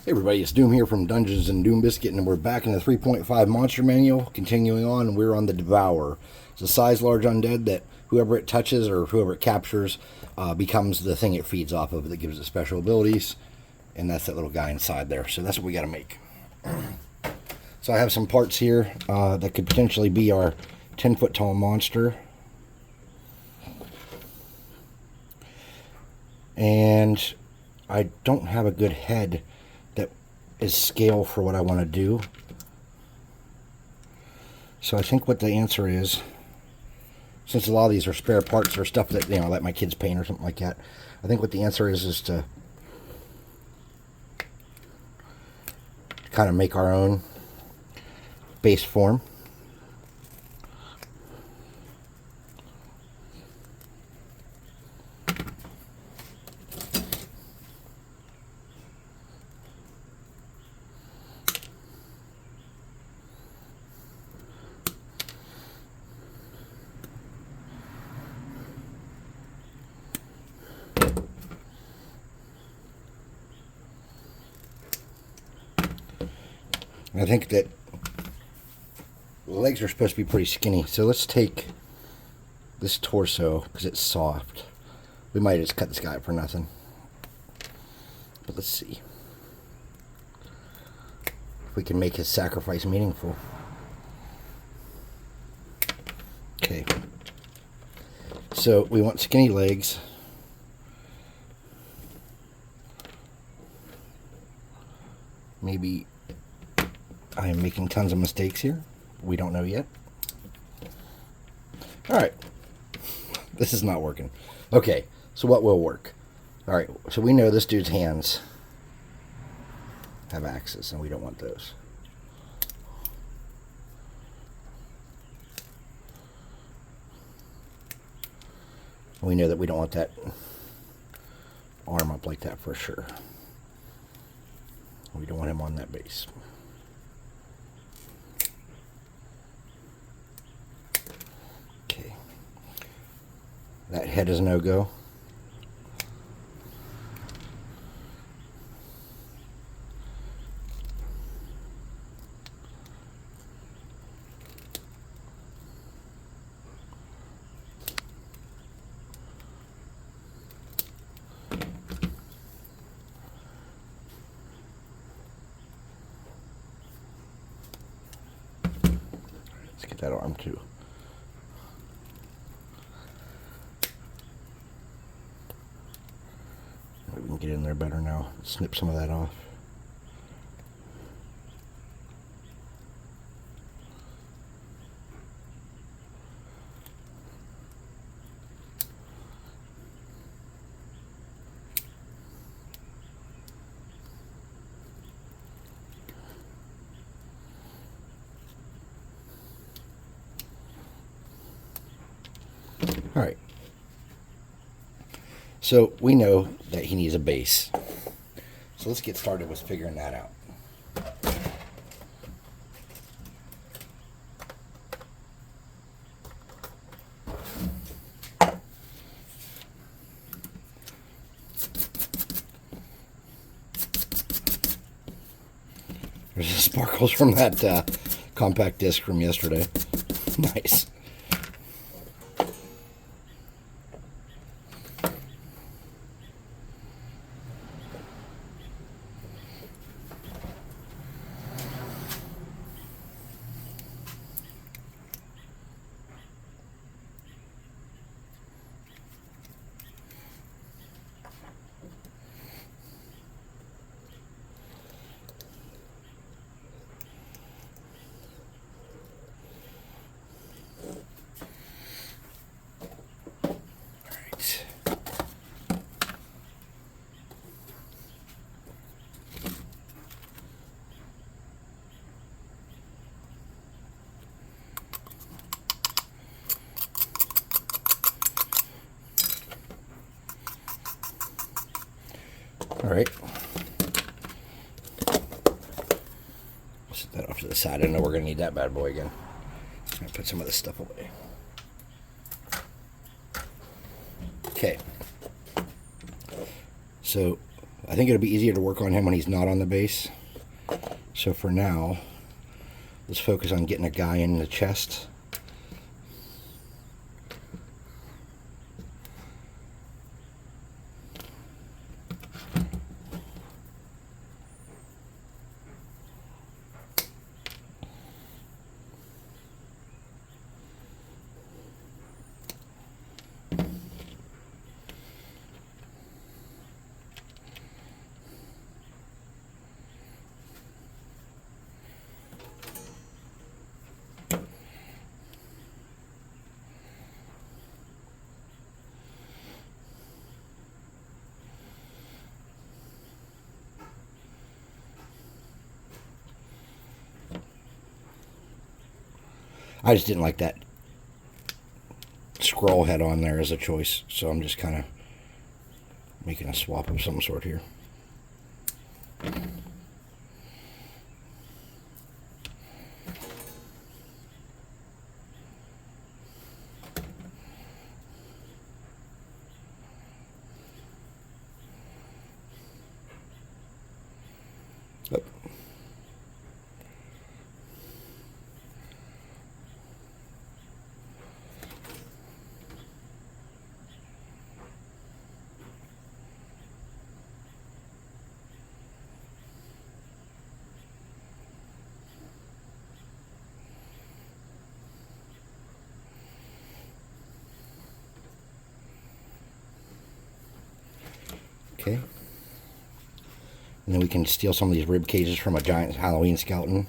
Hey everybody, it's Doom here from Dungeons and Doom Biscuit, and we're back in the 3.5 Monster Manual. Continuing on, we're on the Devourer. It's a size large undead that whoever it touches or whoever it captures becomes the thing it feeds off of that gives it special abilities, and that's that little guy inside there. So that's what we got to make. So I have some parts here that could potentially be our 10-foot tall monster. And I don't have a good head that is scale for what I want to do. So I think what the answer is, since a lot of these are spare parts or stuff that, I let my kids paint or something like that, I think what the answer is to kind of make our own base form. I think that the legs are supposed to be pretty skinny, so let's take this torso because it's soft. We might just cut this guy up for nothing, but let's see if we can make his sacrifice meaningful. Okay, so we want skinny legs. Maybe I am making tons of mistakes here. We don't know yet. Alright. This is not working. Okay, so what will work? Alright, so we know this dude's hands have axes, and we don't want those. We know that we don't want that arm up like that for sure. We don't want him on that base. That head is no-go. Let's get that arm too. We can get in there better now. Snip some of that off. All right. So we know that he needs a base. So let's get started with figuring that out. There's the sparkles from that compact disc from yesterday. Nice. All right. Set that off to the side. I know we're going to need that bad boy again. I'm going to put some of this stuff away. Okay. So I think it'll be easier to work on him when he's not on the base. So for now, let's focus on getting a guy in the chest. I just didn't like that scroll head on there as a choice, so I'm just kind of making a swap of some sort here. Oh. Okay. And then we can steal some of these rib cages from a giant Halloween skeleton.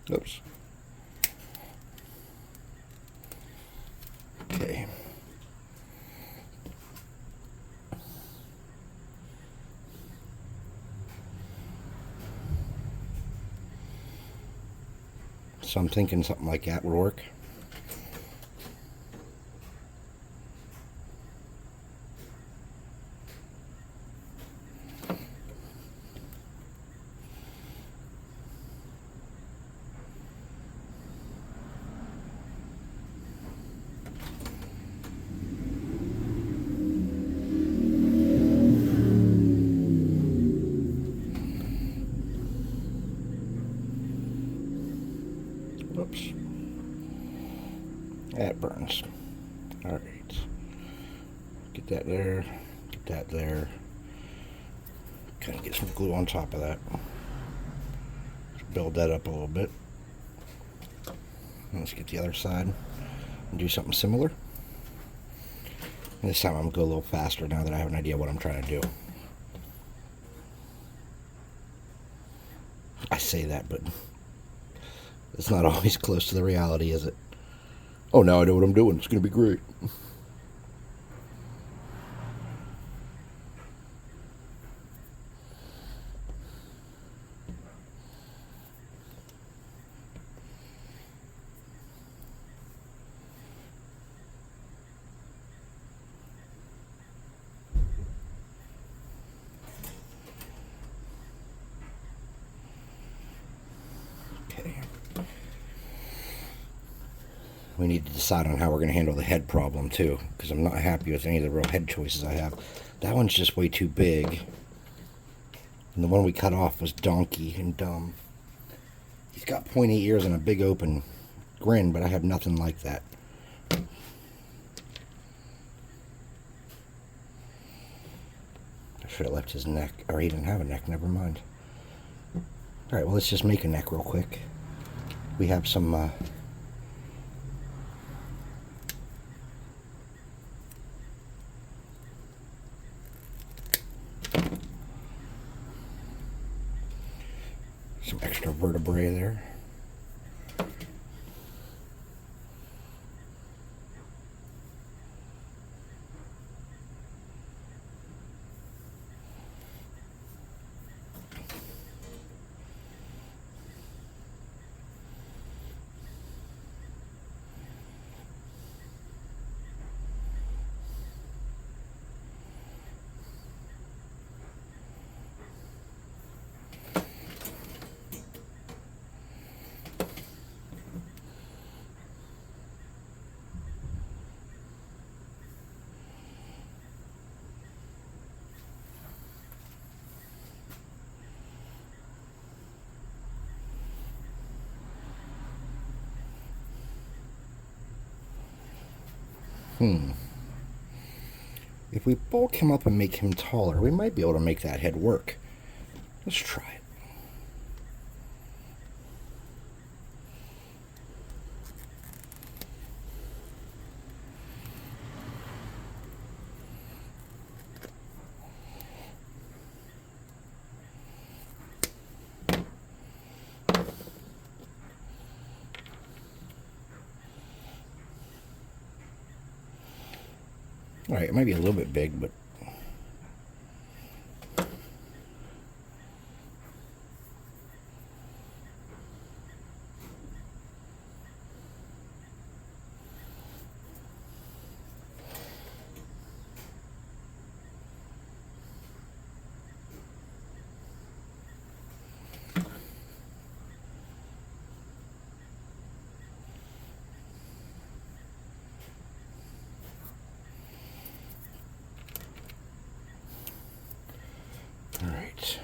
Oops. Okay. So I'm thinking something like that would work. Whoops. That burns. Alright. Get that there. Get that there. Kind of get some glue on top of that. Build that up a little bit. Let's get the other side and do something similar. And this time I'm going to go a little faster now that I have an idea what I'm trying to do. I say that, but it's not always close to the reality, is it? Oh, now I know what I'm doing. It's going to be great. We need to decide on how we're going to handle the head problem too, because I'm not happy with any of the real head choices I have. That one's just way too big, and the one we cut off was donkey and dumb. He's got pointy ears and a big open grin, but I have nothing like that. I should have left his neck, or he didn't have a neck, never mind. Alright, well, let's just make a neck real quick. We have some extra vertebrae there. If we bulk him up and make him taller, we might be able to make that head work. Let's try it. Alright, it might be a little bit big, but... Alright.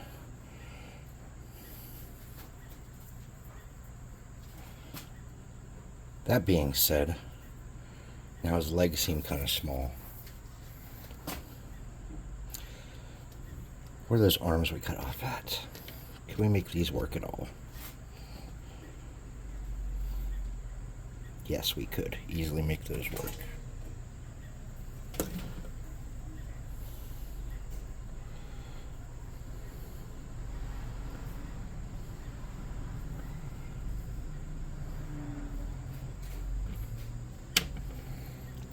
That being said, now his legs seem kind of small. Where are those arms we cut off at? Can we make these work at all? Yes, we could easily make those work.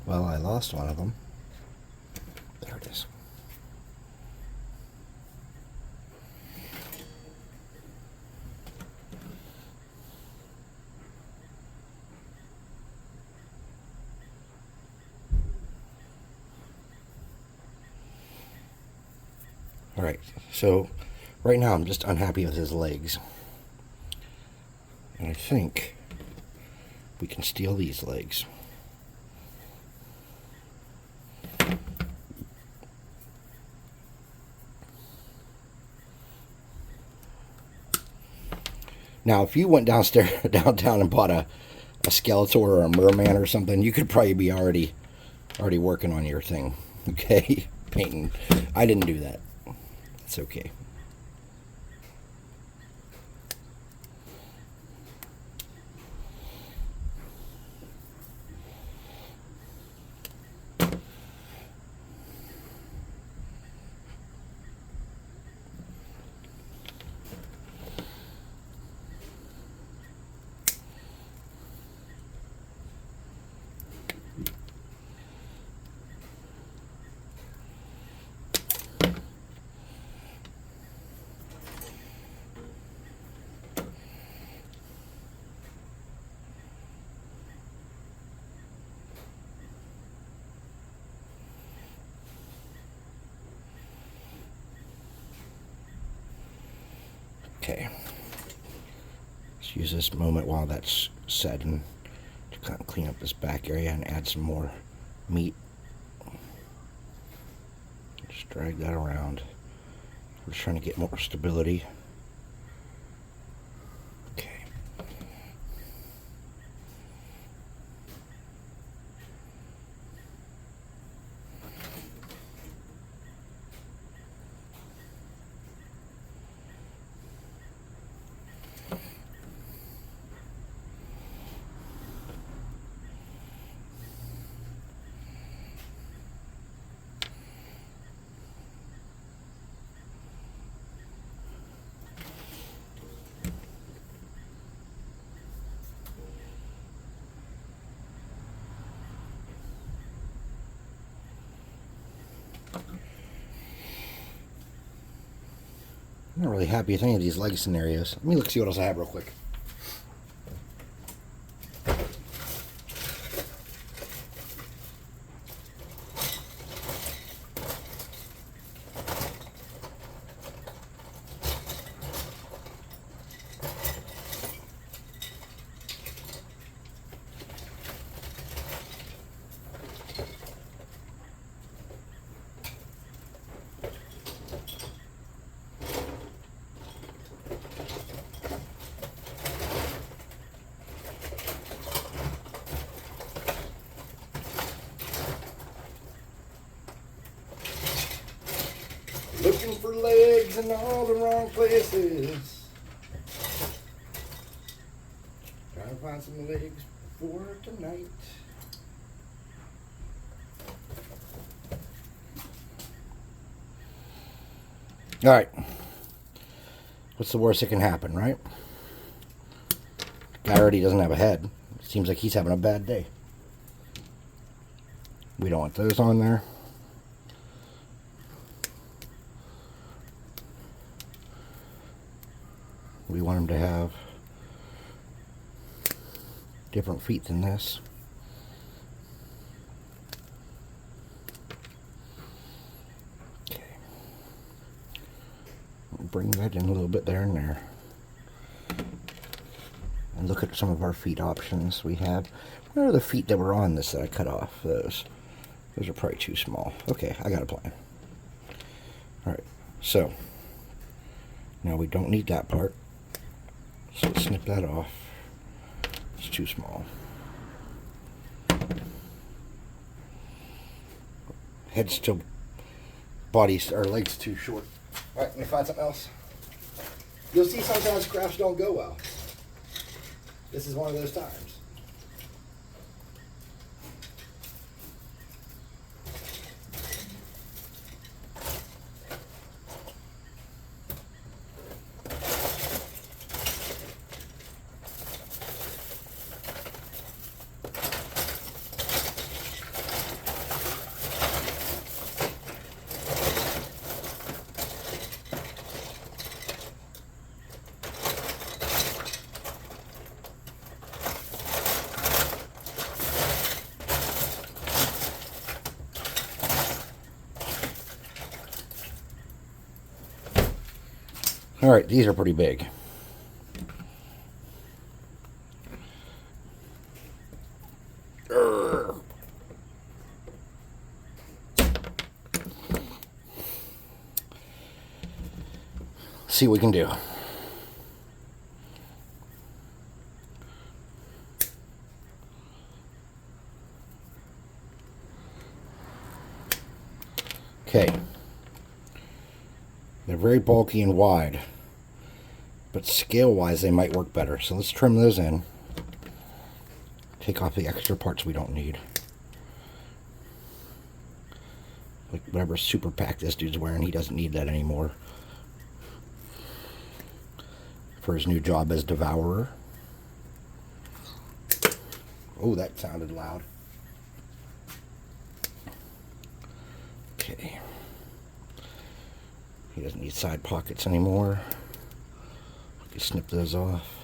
Well, I lost one of them. There it is. Alright, so right now I'm just unhappy with his legs. And I think we can steal these legs. Now, if you went downtown and bought a Skeletor or a Merman or something, you could probably be already working on your thing, okay? Painting. I didn't do that. It's okay. Okay, let's use this moment while that's set and to kind of clean up this back area and add some more meat. Just drag that around. We're just trying to get more stability. Okay. I'm not really happy with any of these leg scenarios. Let me look see what else I have real quick. for legs in all the wrong places. Trying to find some legs for tonight. All right. What's the worst that can happen, right? Guy already doesn't have a head. Seems like he's having a bad day. We don't want those on there. We want him to have different feet than this. Okay. Bring that in a little bit there and there. And look at some of our feet options we have. Where are the feet that were on this that I cut off? Those are probably too small. Okay, I got a plan. Alright, so now we don't need that part. So let's snip that off. It's too small. Head's still, body's, or legs too short. Alright, let me find something else. You'll see sometimes crafts don't go well. This is one of those times. All right, these are pretty big. See what we can do. Okay. They're very bulky and wide, but scale-wise they might work better. So let's trim those in. Take off the extra parts we don't need. Like whatever super pack this dude's wearing, he doesn't need that anymore for his new job as Devourer. Oh, that sounded loud. Okay. He doesn't need side pockets anymore. We can snip those off.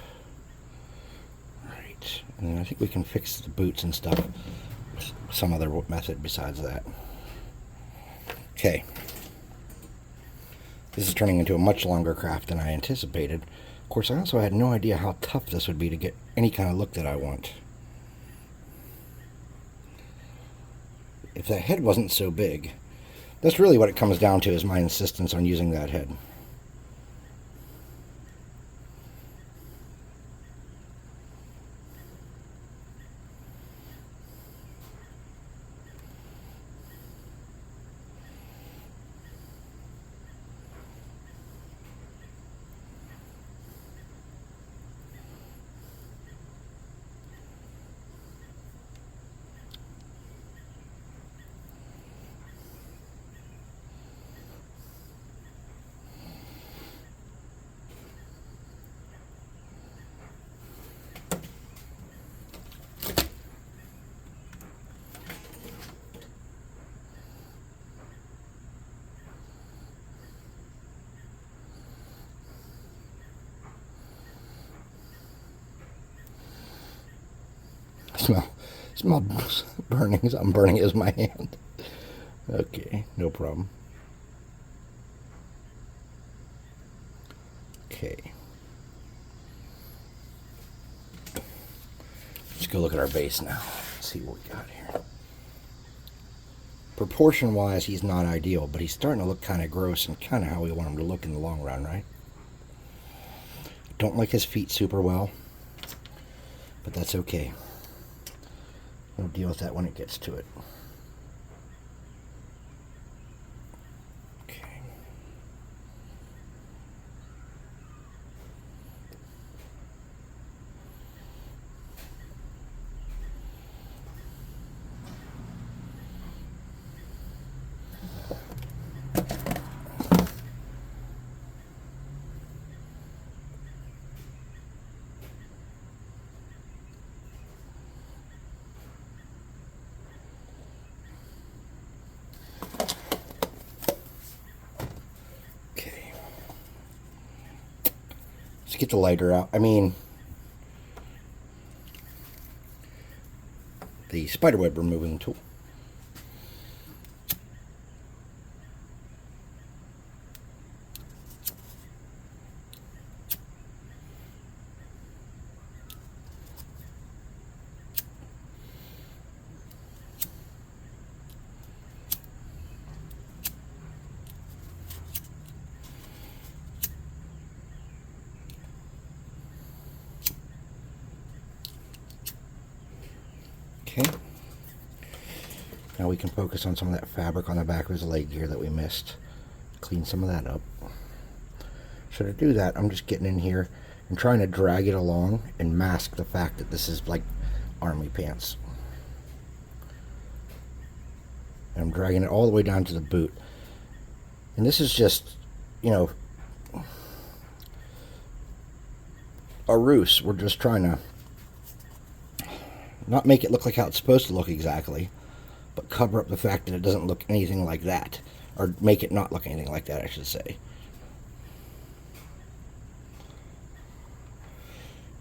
Alright. And then I think we can fix the boots and stuff with some other method besides that. Okay. This is turning into a much longer craft than I anticipated. Of course, I also had no idea how tough this would be to get any kind of look that I want. If that head wasn't so big, that's really what it comes down to, is my insistence on using that head. Smell burning. Something burning is my hand. Okay, no problem. Okay. Let's go look at our base now. Let's see what we got here. Proportion-wise, he's not ideal, but he's starting to look kind of gross and kind of how we want him to look in the long run, right? Don't like his feet super well, but that's okay. We'll deal with that when it gets to it. Okay. Let's get the lighter out. I mean, the spiderweb removing tool. Okay. Now we can focus on some of that fabric on the back of his leg here that we missed. Clean some of that up. Should I do that, I'm just getting in here and trying to drag it along and mask the fact that this is like army pants. And I'm dragging it all the way down to the boot. And this is just, you know, a ruse. We're just trying to not make it look like how it's supposed to look exactly, but cover up the fact that it doesn't look anything like that. Or make it not look anything like that, I should say.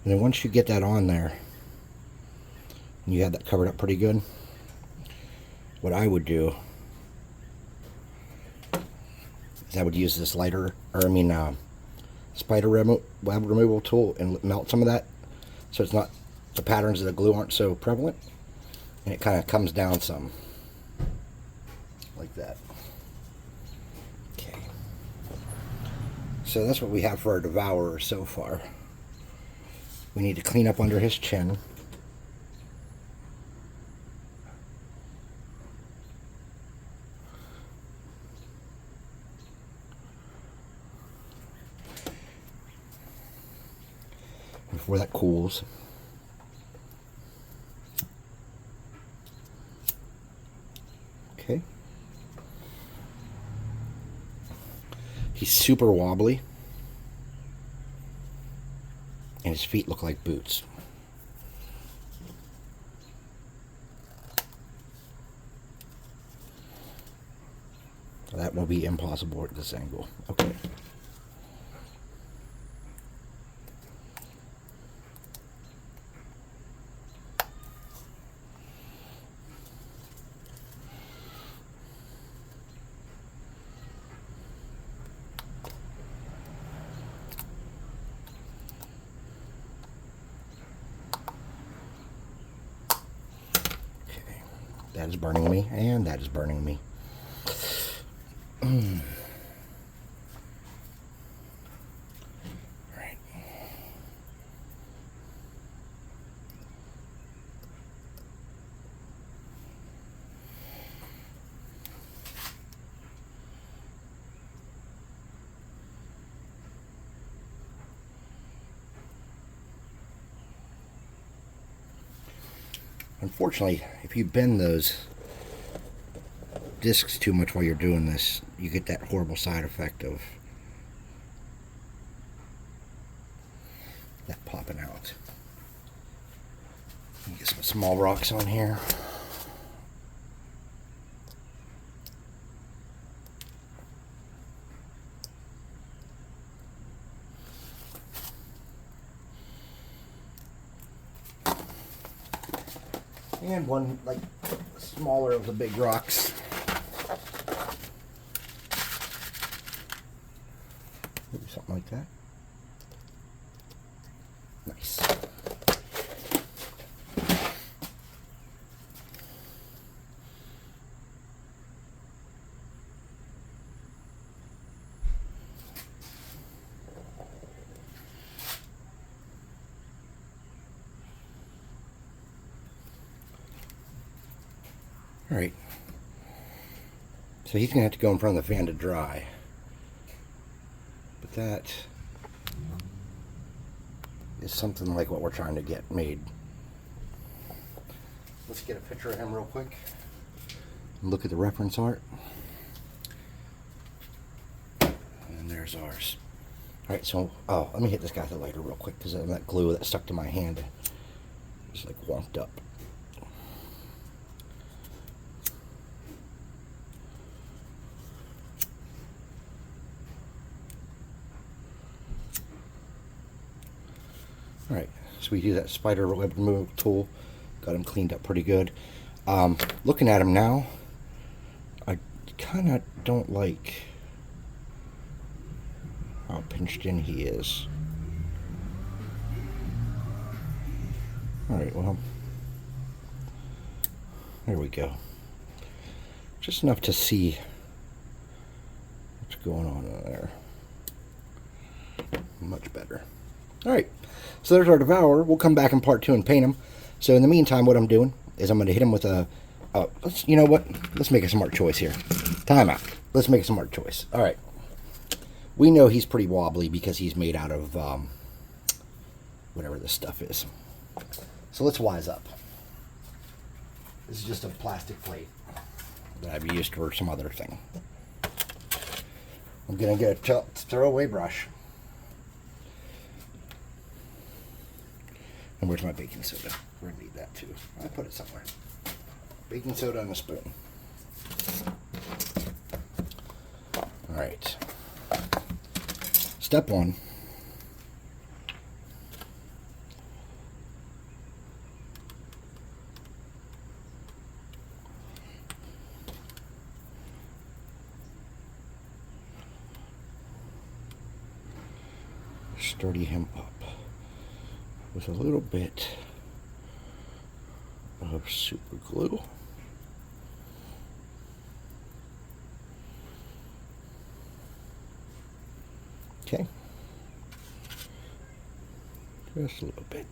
And then once you get that on there, and you have that covered up pretty good, what I would do is I would use this lighter, or I mean spider web removal tool and melt some of that so it's not, the patterns of the glue aren't so prevalent, and it kind of comes down some like that. Okay, so that's what we have for our Devourer so far. We need to clean up under his chin. Before that cools. Okay. He's super wobbly. And his feet look like boots. That will be impossible at this angle. Okay. That is burning me, and that is burning me. Alright. Unfortunately, if you bend those discs too much while you're doing this, you get that horrible side effect of that popping out. Get some small rocks on here. And one, like, smaller of the big rocks. Maybe something like that. Nice. Alright, so he's going to have to go in front of the fan to dry, but that is something like what we're trying to get made. Let's get a picture of him real quick and look at the reference art, and there's ours. Alright, so, let me hit this guy with a lighter real quick, because that glue that stuck to my hand is like wonked up. So we use that spider web removal tool. Got him cleaned up pretty good. Looking at him now, I kind of don't like how pinched in he is. Alright, well, there we go. Just enough to see what's going on in there. Much better. Alright, so there's our Devourer. We'll come back in part 2 and paint him. So in the meantime, what I'm doing is I'm going to hit him with a... you know what? Let's make a smart choice here. Time out. Let's make a smart choice. Alright. We know he's pretty wobbly because he's made out of whatever this stuff is. So let's wise up. This is just a plastic plate that I've used for some other thing. I'm going to get a throwaway brush. And where's my baking soda? We're going to need that too. I put it somewhere. Baking soda and a spoon. Alright. Step 1. Sturdy him up with a little bit of super glue. Okay, just a little bit.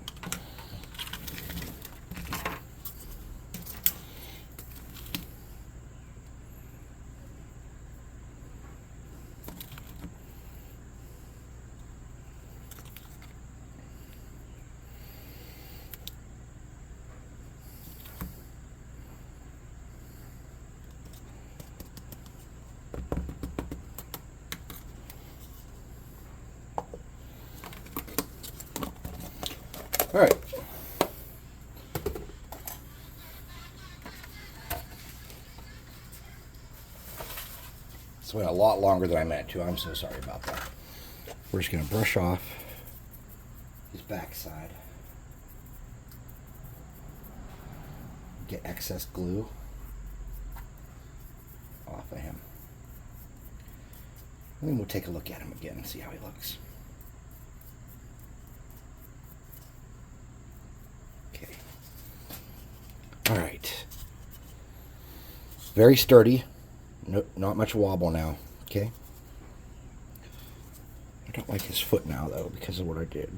All right. This went a lot longer than I meant to. I'm so sorry about that. We're just going to brush off his backside. Get excess glue off of him. And then we'll take a look at him again and see how he looks. All right, very sturdy, no, not much wobble now, okay? I don't like his foot now, though, because of what I did.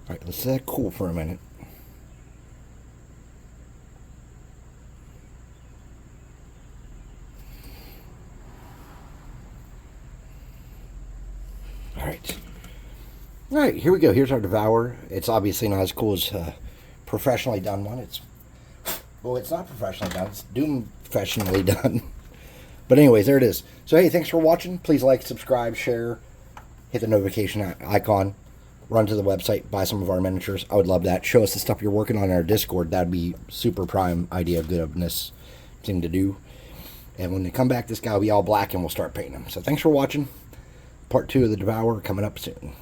All right, let's let that cool for a minute. All right, here we go. Here's our Devourer. It's obviously not as cool as a professionally done one. Well, it's not professionally done. It's Doom professionally done. But anyways, there it is. So, hey, thanks for watching. Please like, subscribe, share, hit the notification icon, run to the website, buy some of our miniatures. I would love that. Show us the stuff you're working on in our Discord. That'd be super prime idea of goodness thing to do. And when they come back, this guy will be all black and we'll start painting him. So thanks for watching. Part 2 of the Devourer coming up soon.